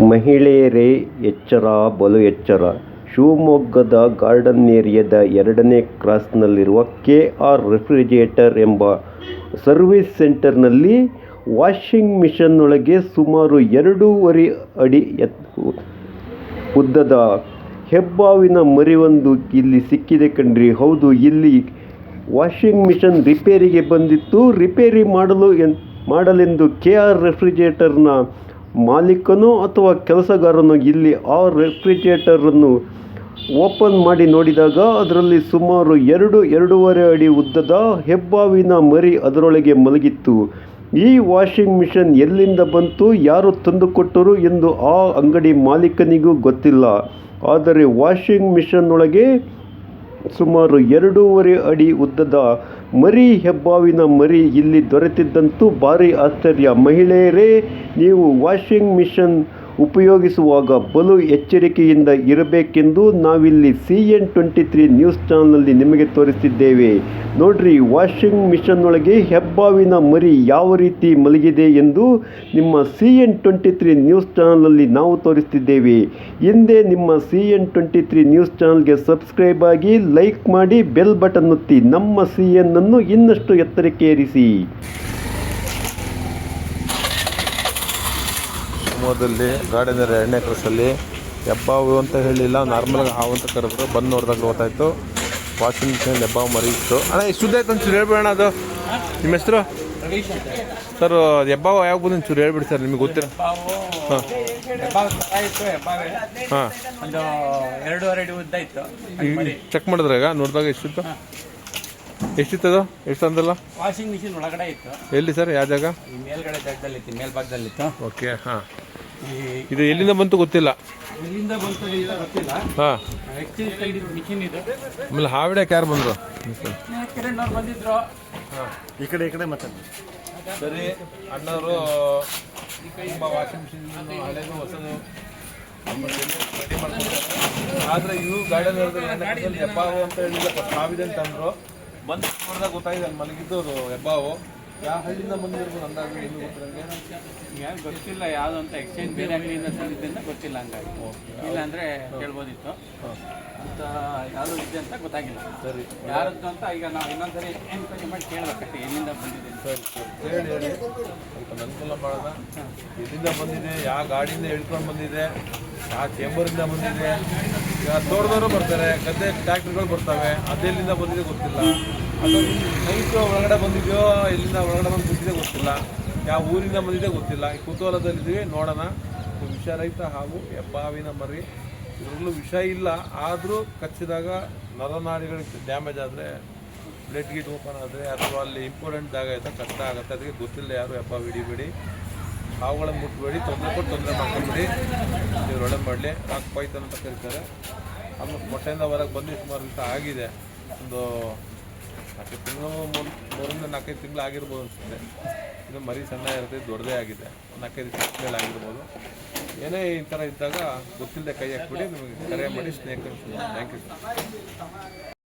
ಮಹಿಳೆಯರೇ ಎಚ್ಚರ ಬಲು ಎಚ್ಚರ. ಶಿವಮೊಗ್ಗದ ಗಾರ್ಡನ್ ಏರಿಯಾದ 2ನೇ ಕ್ರಾಸ್ನಲ್ಲಿರುವ KR ರೆಫ್ರಿಜರೇಟರ್ ಎಂಬ ಸರ್ವಿಸ್ ಸೆಂಟರ್ನಲ್ಲಿ ವಾಷಿಂಗ್ ಮಿಷನ್ನೊಳಗೆ ಸುಮಾರು 2.5 ಅಡಿ ಉದ್ದದ ಹೆಬ್ಬಾವಿನ ಮರಿಯೊಂದು ಇಲ್ಲಿ ಸಿಕ್ಕಿದೆ ಕಣ್ರಿ. ಹೌದು, ಇಲ್ಲಿ ವಾಷಿಂಗ್ ಮಿಷನ್ ರಿಪೇರಿಗೆ ಬಂದಿತ್ತು. ರಿಪೇರಿ ಮಾಡಲೆಂದು KR ರೆಫ್ರಿಜರೇಟರ್ನ ಮಾಲೀಕನೋ ಅಥವಾ ಕೆಲಸಗಾರನೋ ಇಲ್ಲಿ ಆ ರೆಫ್ರಿಜರೇಟರನ್ನು ಓಪನ್ ಮಾಡಿ ನೋಡಿದಾಗ ಅದರಲ್ಲಿ ಸುಮಾರು 2.5 ಅಡಿ ಉದ್ದದ ಹೆಬ್ಬಾವಿನ ಮರಿ ಅದರೊಳಗೆ ಮಲಗಿತ್ತು. ಈ ವಾಷಿಂಗ್ ಮಿಷನ್ ಎಲ್ಲಿಂದ ಬಂತು, ಯಾರು ತಂದುಕೊಟ್ಟರು ಎಂದು ಆ ಅಂಗಡಿ ಮಾಲೀಕನಿಗೂ ಗೊತ್ತಿಲ್ಲ. ಆದರೆ ವಾಷಿಂಗ್ ಮಿಷನ್ನೊಳಗೆ ಸುಮಾರು 2.5 ಅಡಿ ಉದ್ದದ ಹೆಬ್ಬಾವಿನ ಮರಿ ಇಲ್ಲಿ ದೊರೆತಿದ್ದಂತೂ ಭಾರಿ ಆಶ್ಚರ್ಯ. ಮಹಿಳೆಯರೇ, ನೀವು ವಾಷಿಂಗ್ ಮಿಷನ್ ಉಪಯೋಗಿಸುವಾಗ ಬಲು ಎಚ್ಚರಿಕೆಯಿಂದ ಇರಬೇಕೆಂದು ನಾವಿಲ್ಲಿ CN23 ನ್ಯೂಸ್ ಚಾನಲ್ನಲ್ಲಿ ನಿಮಗೆ ತೋರಿಸಿದ್ದೇವೆ. ನೋಡ್ರಿ, ವಾಷಿಂಗ್ ಮಿಷನ್ನೊಳಗೆ ಹೆಬ್ಬಾವಿನ ಮರಿ ಯಾವ ರೀತಿ ಮಲಗಿದೆ ಎಂದು ನಿಮ್ಮ CN23 ನ್ಯೂಸ್ ಚಾನಲ್ನಲ್ಲಿ ನಾವು ತೋರಿಸ್ತಿದ್ದೇವೆ. ಹಿಂದೆ ನಿಮ್ಮ CN23 ನ್ಯೂಸ್ ಚಾನಲ್ಗೆ ಸಬ್ಸ್ಕ್ರೈಬ್ ಆಗಿ, ಲೈಕ್ ಮಾಡಿ, ಬೆಲ್ ಬಟನ್ ಒತ್ತಿ ನಮ್ಮ CN ಅನ್ನು ಇನ್ನಷ್ಟು ಎತ್ತರಕ್ಕೆ ಏರಿಸಿ. ಶಿವಮೊಗ್ಗದಲ್ಲಿ ಗಾರ್ಡನ್ 2ನೇ ಕ್ರಾಸಲ್ಲಿ ಹೆಬ್ಬಾವು ಅಂತ ಹೇಳಿಲ್ಲ, ನಾರ್ಮಲಾಗಿ ಹಾವು ಅಂತ ಕರೆದ್ರು. ಬಂದು ನೋಡಿದಾಗ ಗೊತ್ತಾಯಿತು ವಾಷಿಂಗ್ ಮಿಷನ್ ಹೆಬ್ಬಾವು ಮರಿ ಇತ್ತು. ಅಣ್ಣ ಇಷ್ಟು ಆಯ್ತು ಒಂಚೂರು ಹೇಳ್ಬೇಡ. ಅದು ನಿಮ್ಮ ಹೆಸರು ಸರ್? ಹೆಬ್ಬಾವು ಯಾವ ಬಂದು ಒಂಚೂರು ಹೇಳ್ಬಿಡಿ ಸರ್, ನಿಮಗೆ ಗೊತ್ತಿರ. ಹಾಂ ಹಾಂ, ಒಂದು 2.5 ಅಡಿ ಉದ್ದ ಇತ್ತು. ಚೆಕ್ ಮಾಡಿದ್ರಾಗ ನೋಡಿದಾಗ ಎಷ್ಟಿತ್ತು? ಎಷ್ಟಿತ್ತದು? ಎಷ್ಟು ಅಂದಲ್ಲ? ವಾಷಿಂಗ್ ಮಿಷಿನ್ ಒಳಗಡೆ ಇತ್ತು. ಎಲ್ಲಿ ಸರ್, ಯಾವ ಜಾಗ? ಈ ಮೇಲ್ಗಡೆ ಜಾಗದಲ್ಲಿ ಇತ್ತು, ಮೇಲ್ಭಾಗದಲ್ಲಿತ್ತು. ಓಕೆ. ಹಾಂ, ಇದು ಎಲ್ಲಿಂದ ಬಂತು ಗೊತ್ತಿಲ್ಲ. ಎಲ್ಲಿಂದ ಬಂತು ಗೊತ್ತಿಲ್ಲ. ಹಾಂ, ಎಕ್ಸ್ಚೇಂಜ್ ಸೈಡ್ ಮಿಷಿನ್ ಇದು. ಆಮೇಲೆ ಹಾವಿಡಕ್ಕೆ ಯಾರು ಬಂದರು? ಕಿರಣ್ ಬಂದಿದ್ರು. ಹಾಂ, ಈ ಕಡೆ ಮಾತಾಡಿ. ಸರಿ, ಅಣ್ಣವರು ತುಂಬ ವಾಷಿಂಗ್ ಮಿಷಿನ್ ಹಳೆದು ಹೊಸದು ರೆಡಿ ಮಾಡ್ಕೊಡ್ತಾರೆ. ಆದರೆ ಇವು ಗಾರ್ಡನ್ ಹೆಬ್ಬಾವು ಅಂತ ಹೇಳಿಲ್ಲ, ಹಾವಿದೆ ಅಂತ ಅಂದರು. ಬಂದು ನೋಡಿದಾಗ ಗೊತ್ತಾಗಿದೆ ಅಲ್ಲಿ ಮಲಗಿದ್ದು ಅದು ಹೆಬ್ಬಾವು. ಯಾವ ಹಳ್ಳಿಯಿಂದ ಬಂದಿರ್ಬೋದು ಅಂದಾಗ ಏನು ಗೊತ್ತಿರಂಗೆ ಗೊತ್ತಿಲ್ಲ ಯಾವುದು ಅಂತ. ಎಕ್ಸ್ಚೇಂಜ್ ಬೇರೆ ಅಂಗಡಿಯಿಂದ ತಂದಿದ್ದರಿಂದ ಗೊತ್ತಿಲ್ಲ. ಹಂಗಾಗಿ ಇಲ್ಲ ಅಂದರೆ ಕೇಳ್ಬೋದಿತ್ತು ಅಂತ. ಯಾವುದು ಇದೆ ಅಂತ ಗೊತ್ತಾಗಿಲ್ಲ. ಸರಿ, ಯಾರದ್ದು ಅಂತ ಈಗ ನಾವು ಇನ್ನೊಂದ್ಸರಿ ಎನ್ಕ್ವೈರಿ ಮಾಡಿ ಕೇಳಬೇಕಷ್ಟೇ, ಎಲ್ಲಿಂದ ಬಂದಿದೆ. ಸರಿ ಹೇಳಿ ಹೇಳಿ, ಸ್ವಲ್ಪ ಅನುಕೂಲ ಮಾಡೋಣ. ಎಲ್ಲಿಂದ ಬಂದಿದೆ, ಯಾವ ಗಾಡಿಯಿಂದ ಹೇಳ್ಕೊಂಡು ಬಂದಿದೆ, ಯಾವ ಚೇಂಬರಿಂದ ಬಂದಿದೆ. ಈಗ ತೋಟದವರು ಬರ್ತಾರೆ, ಗದ್ದೆ ಟ್ಯಾಕ್ಟ್ರಿಗಳು ಬರ್ತವೆ, ಅದೆಲ್ಲಿಂದ ಬಂದಿದೆ ಗೊತ್ತಿಲ್ಲ. ಅದು ನೈಟು ಒಳಗಡೆ ಬಂದಿದೆಯೋ, ಎಲ್ಲಿಂದ ಒಳಗಡೆ ಬಂದು ಕೂತಿದೆ ಗೊತ್ತಿಲ್ಲ. ಯಾವ ಊರಿಂದ ಬಂದಿದೆ ಗೊತ್ತಿಲ್ಲ. ಈ ಕುತೂಹಲದಲ್ಲಿದ್ದೀವಿ, ನೋಡೋಣ. ವಿಷರಹಿತ ಹಾಗೂ ಹೆಬ್ಬಾವಿನ ಮರಿ, ಇದ್ರಲ್ಲೂ ವಿಷ ಇಲ್ಲ. ಆದರೂ ಕಚ್ಚಿದಾಗ ನರನಾಡಿಗಳಿಗೆ ಡ್ಯಾಮೇಜ್ ಆದರೆ, ಬ್ಲಡ್ ಗೀಟ್ ಓಪನ್ ಆದರೆ, ಅಥವಾ ಅಲ್ಲಿ ಇಂಪಾರ್ಟೆಂಟ್ ಜಾಗ ಇದ್ದಾಗ ಕಷ್ಟ ಆಗುತ್ತೆ. ಅದಕ್ಕೆ ಗೊತ್ತಿಲ್ಲ ಯಾರು ಹೆಬ್ಬಾವು ಹಿಡಿಬೇಡಿ, ಹಾವುಗಳನ್ನು ಮುಟ್ಬೇಡಿ, ತೊಂದರೆ ಮಾಡ್ಕೊಂಬಿಡಿ. ಇವ್ರು ಒಳ್ಳೆ ಮಾಡಲಿ. ರಾಕ್ ಪೈಥಾನ್ ಅಂತ ಕರೀತಾರೆ. ಆಮೇಲೆ ಮೊಟ್ಟೆಯಿಂದ ಹೊರಗೆ ಬಂದು ಸುಮಾರು ದಿವಸ ಆಗಿದೆ. ಒಂದು 4 ತಿಂಗಳು, 3ರಿಂದ 4 ತಿಂಗಳು ಆಗಿರ್ಬೋದು ಅನಿಸುತ್ತೆ. ಇದು ಮರಿ ಸಣ್ಣ ಇರುತ್ತೆ, ದೊಡ್ಡದೇ ಆಗಿದೆ. 4-5 ದಿವಸ ಆಗಿರ್ಬೋದು. ಏನೇ ಈ ಥರ ಇದ್ದಾಗ ಗೊತ್ತಿಲ್ಲದೆ ಕೈ ಹಾಕ್ಬಿಡಿ, ನಿಮಗೆ ಕರೆ ಮಾಡಿ ಸ್ನೇಕ್. Thank you sir.